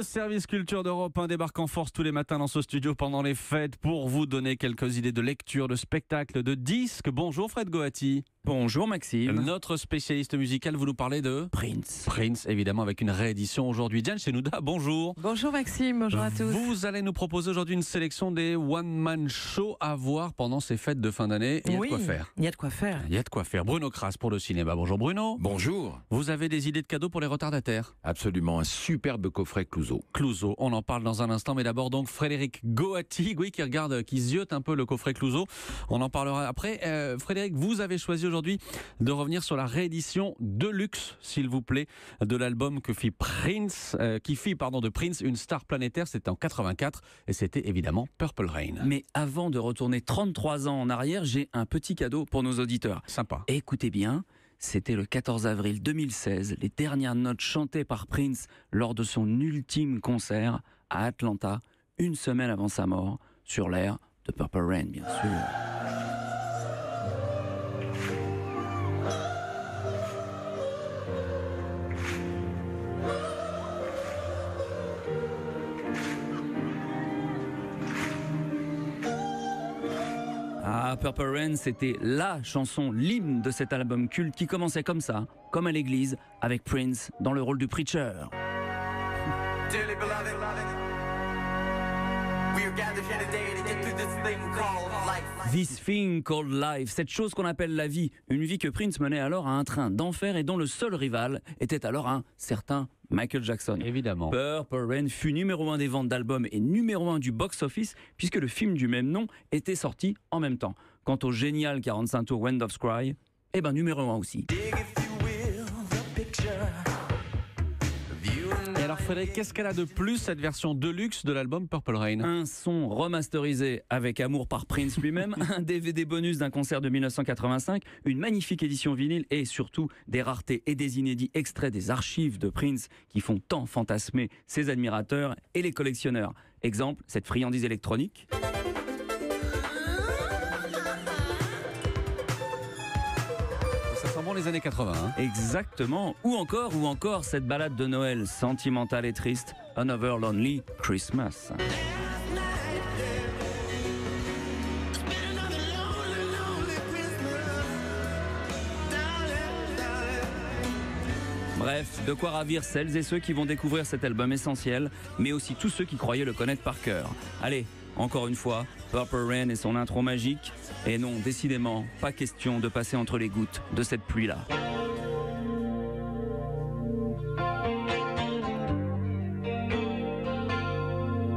service culture d'Europe 1 débarque en force tous les matins dans ce studio pendant les fêtes pour vous donner quelques idées de lecture, de spectacles, de disques. Bonjour Fred Goati. Bonjour Maxime. Notre spécialiste musical, vous nous parlez de Prince. Prince, évidemment, avec une réédition aujourd'hui. Diane Chenouda, bonjour. Bonjour Maxime, bonjour à tous. Vous allez nous proposer aujourd'hui une sélection des one-man shows à voir pendant ces fêtes de fin d'année. Il y a de quoi faire. Il y a de quoi faire. Il y a de quoi faire. Bruno Kras pour le cinéma. Bonjour Bruno. Bonjour. Vous avez des idées de cadeaux pour les retardataires? Absolument, un superbe coffret Clouseau. Clouseau, on en parle dans un instant, mais d'abord donc Frédéric Goati, oui, qui ziote un peu le coffret Clouseau. On en parlera après. Frédéric, vous avez choisi aujourd'hui de revenir sur la réédition deluxe, s'il vous plaît, de l'album de Prince, une star planétaire. C'était en 84 et c'était évidemment Purple Rain. Mais avant de retourner 33 ans en arrière, j'ai un petit cadeau pour nos auditeurs. Sympa. Écoutez bien, c'était le 14 avril 2016, les dernières notes chantées par Prince lors de son ultime concert à Atlanta, une semaine avant sa mort, sur l'air de Purple Rain, bien sûr. Ah, Purple Rain, c'était la chanson, l'hymne de cet album culte qui commençait comme ça, comme à l'église, avec Prince dans le rôle du preacher. This thing called life, cette chose qu'on appelle la vie, une vie que Prince menait alors à un train d'enfer et dont le seul rival était alors un certain Michael Jackson. Évidemment. Purple Rain fut numéro 1 des ventes d'albums et numéro 1 du box-office puisque le film du même nom était sorti en même temps. Quant au génial 45 tours Wind of Cry, numéro 1 aussi. Et alors Frédéric, qu'est-ce qu'elle a de plus cette version deluxe de l'album Purple Rain? Un son remasterisé avec amour par Prince lui-même, un DVD bonus d'un concert de 1985, une magnifique édition vinyle et surtout des raretés et des inédits extraits des archives de Prince qui font tant fantasmer ses admirateurs et les collectionneurs. Exemple, cette friandise électronique. Les années 80. Exactement. Ou encore cette balade de Noël sentimentale et triste, Another Lonely Christmas. Bref, de quoi ravir celles et ceux qui vont découvrir cet album essentiel, mais aussi tous ceux qui croyaient le connaître par cœur. Allez, encore une fois, Purple Rain et son intro magique. Et non, décidément, pas question de passer entre les gouttes de cette pluie-là.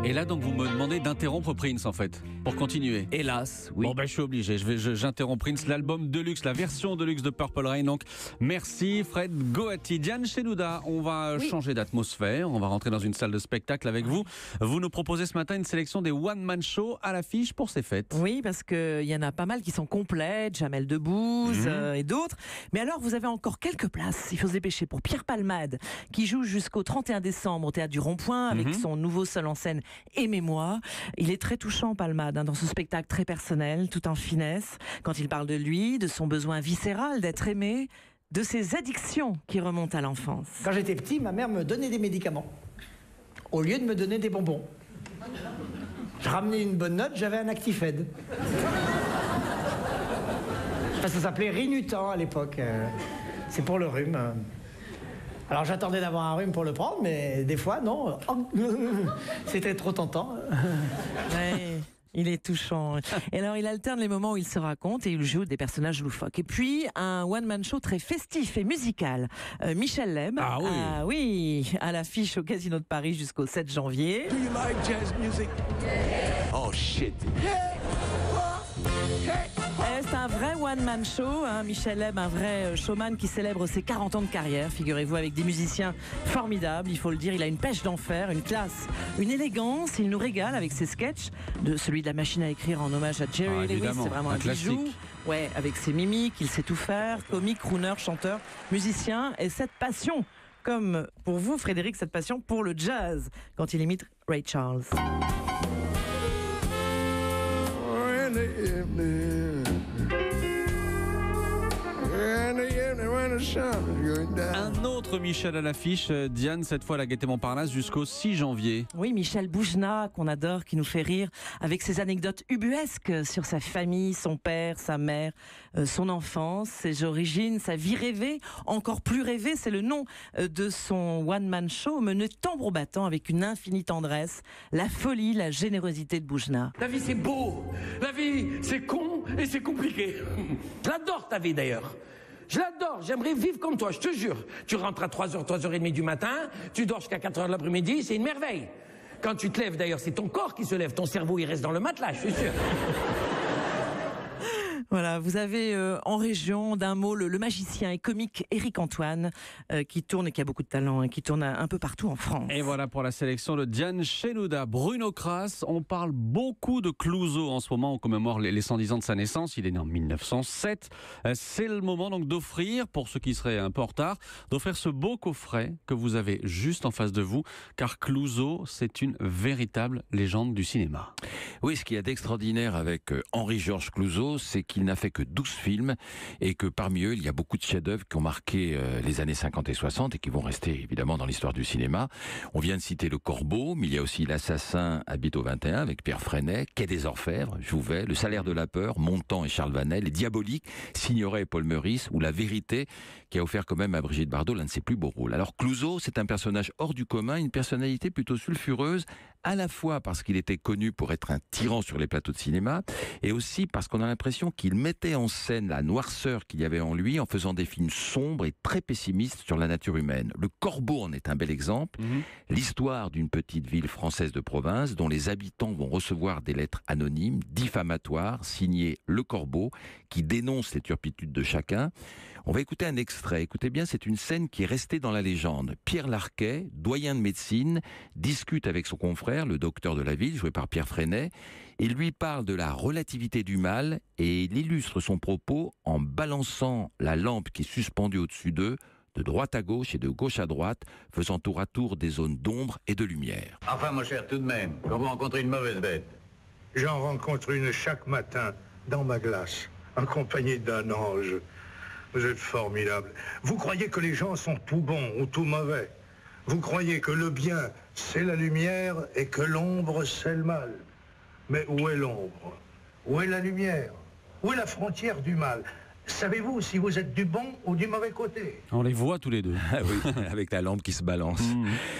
Et là, donc, vous me demandez d'interrompre Prince, en fait, pour continuer. Hélas, oui. Bon, je suis obligé. J'interromps Prince, l'album deluxe, la version deluxe de Purple Rain. Donc, merci Fred Goati. Diane Chenouda, on va changer d'atmosphère. On va rentrer dans une salle de spectacle avec vous. Vous nous proposez ce matin une sélection des one-man shows à l'affiche pour ces fêtes. Oui, parce qu'il y en a pas mal qui sont complètes, Jamel Debbouze et d'autres. Mais alors, vous avez encore quelques places. Il faut se dépêcher pour Pierre Palmade, qui joue jusqu'au 31 décembre au Théâtre du Rond-Point avec son nouveau seul en scène Aimez-moi. Il est très touchant, Palmade, dans ce spectacle très personnel, tout en finesse, quand il parle de lui, de son besoin viscéral d'être aimé, de ses addictions qui remontent à l'enfance. Quand j'étais petit, ma mère me donnait des médicaments, au lieu de me donner des bonbons. Je ramenais une bonne note, j'avais un Actifed. Ça s'appelait Rinutan à l'époque. C'est pour le rhume. Alors j'attendais d'avoir un rhume pour le prendre, mais des fois, non. C'était trop tentant. Ouais, il est touchant. Et alors, il alterne les moments où il se raconte et il joue des personnages loufoques. Et puis, un one-man show très festif et musical. Michel Leb. Ah oui. Oui, à l'affiche au Casino de Paris jusqu'au 7 janvier. Do you like jazz music? Oh shit. C'est un vrai one-man show, Michel Leb, un vrai showman qui célèbre ses 40 ans de carrière, figurez-vous, avec des musiciens formidables, il faut le dire. Il a une pêche d'enfer, une classe, une élégance. Il nous régale avec ses sketchs, de celui de la machine à écrire en hommage à Jerry Lewis, c'est vraiment un bijou. Ouais, avec ses mimiques, il sait tout faire, comique, crooner, chanteur, musicien, et cette passion, comme pour vous Frédéric, cette passion pour le jazz, quand il imite Ray Charles. In the evening when Un autre Michel à l'affiche, Diane, cette fois à la Gaîté Montparnasse jusqu'au 6 janvier. Oui, Michel Boujna, qu'on adore, qui nous fait rire avec ses anecdotes ubuesques sur sa famille, son père, sa mère, son enfance, ses origines, sa vie rêvée. Encore plus rêvée, c'est le nom de son one-man show, mené tambour battant avec une infinie tendresse, la folie, la générosité de Boujna. La vie c'est beau, la vie c'est con et c'est compliqué. Je l'adore ta vie d'ailleurs. Je l'adore, j'aimerais vivre comme toi, je te jure. Tu rentres à 3h, 3h30 du matin, tu dors jusqu'à 4h de l'après-midi, c'est une merveille. Quand tu te lèves d'ailleurs, c'est ton corps qui se lève, ton cerveau il reste dans le matelas, je suis sûr. Voilà, vous avez en région d'un mot le magicien et comique Éric Antoine qui tourne et qui a beaucoup de talent et qui tourne un peu partout en France. Et voilà pour la sélection de Diane Chenouda. Bruno Kras, on parle beaucoup de Clouzot en ce moment, on commémore les 110 ans de sa naissance, il est né en 1907. C'est le moment donc d'offrir, pour ceux qui seraient un peu en retard, d'offrir ce beau coffret que vous avez juste en face de vous, car Clouzot, c'est une véritable légende du cinéma. Oui, ce qu'il y a d'extraordinaire avec Henri-Georges Clouzot, c'est qu'il n'a fait que 12 films et que parmi eux, il y a beaucoup de chefs-d'œuvre qui ont marqué les années 50 et 60 et qui vont rester évidemment dans l'histoire du cinéma. On vient de citer Le Corbeau, mais il y a aussi L'Assassin habite au 21 avec Pierre Freinet, Quai des Orfèvres, Jouvet, Le Salaire de la Peur, Montand et Charles Vanel, Les Diaboliques, Signoret et Paul Meurice, ou La Vérité, qui a offert quand même à Brigitte Bardot l'un de ses plus beaux rôles. Alors Clouzot, c'est un personnage hors du commun, une personnalité plutôt sulfureuse, à la fois parce qu'il était connu pour être un tyran sur les plateaux de cinéma, et aussi parce qu'on a l'impression qu'il mettait en scène la noirceur qu'il y avait en lui en faisant des films sombres et très pessimistes sur la nature humaine. Le Corbeau en est un bel exemple. L'histoire d'une petite ville française de province dont les habitants vont recevoir des lettres anonymes, diffamatoires, signées Le Corbeau, qui dénoncent les turpitudes de chacun. On va écouter un extrait. Écoutez bien, c'est une scène qui est restée dans la légende. Pierre Larquet, doyen de médecine, discute avec son confrère, le docteur de la ville, joué par Pierre Freinet, et lui parle de la relativité du mal, et il illustre son propos en balançant la lampe qui est suspendue au-dessus d'eux, de droite à gauche et de gauche à droite, faisant tour à tour des zones d'ombre et de lumière. Enfin, mon cher, tout de même, quand vous rencontrez une mauvaise bête. J'en rencontre une chaque matin dans ma glace, en compagnie d'un ange. Vous êtes formidable. Vous croyez que les gens sont tout bons ou tout mauvais. Vous croyez que le bien, c'est la lumière et que l'ombre, c'est le mal. Mais où est l'ombre? Où est la lumière? Où est la frontière du mal? Savez-vous si vous êtes du bon ou du mauvais côté? On les voit tous les deux. Ah oui, avec la lampe qui se balance.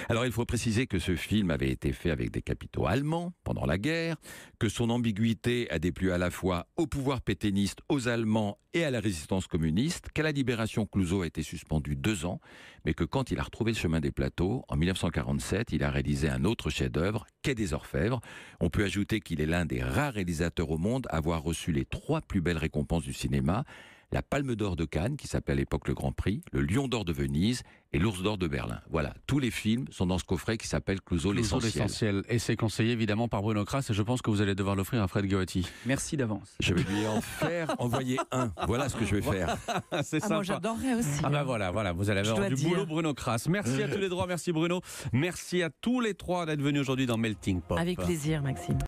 Alors il faut préciser que ce film avait été fait avec des capitaux allemands pendant la guerre, que son ambiguïté a déplu à la fois au pouvoir pétainiste, aux Allemands et à la résistance communiste, qu'à la libération Clouzot a été suspendu 2 ans, mais que quand il a retrouvé le chemin des plateaux, en 1947, il a réalisé un autre chef-d'œuvre, Quai des Orfèvres. On peut ajouter qu'il est l'un des rares réalisateurs au monde à avoir reçu les 3 plus belles récompenses du cinéma: la Palme d'Or de Cannes, qui s'appelait à l'époque le Grand Prix, le Lion d'Or de Venise et l'Ours d'Or de Berlin. Voilà, tous les films sont dans ce coffret qui s'appelle Clouzot l'essentiel. Et c'est conseillé évidemment par Bruno Kras, et je pense que vous allez devoir l'offrir à Fred Goati. Merci d'avance. Je vais lui en faire envoyer un. Voilà ce que je vais faire. C'est Ah, sympa. moi j'adorerais aussi. Ah bah voilà, vous allez avoir dois du dire. boulot, Bruno Kras. Merci à tous les trois, merci Bruno. Merci à tous les trois d'être venus aujourd'hui dans Melting Pot. Avec plaisir, Maxime.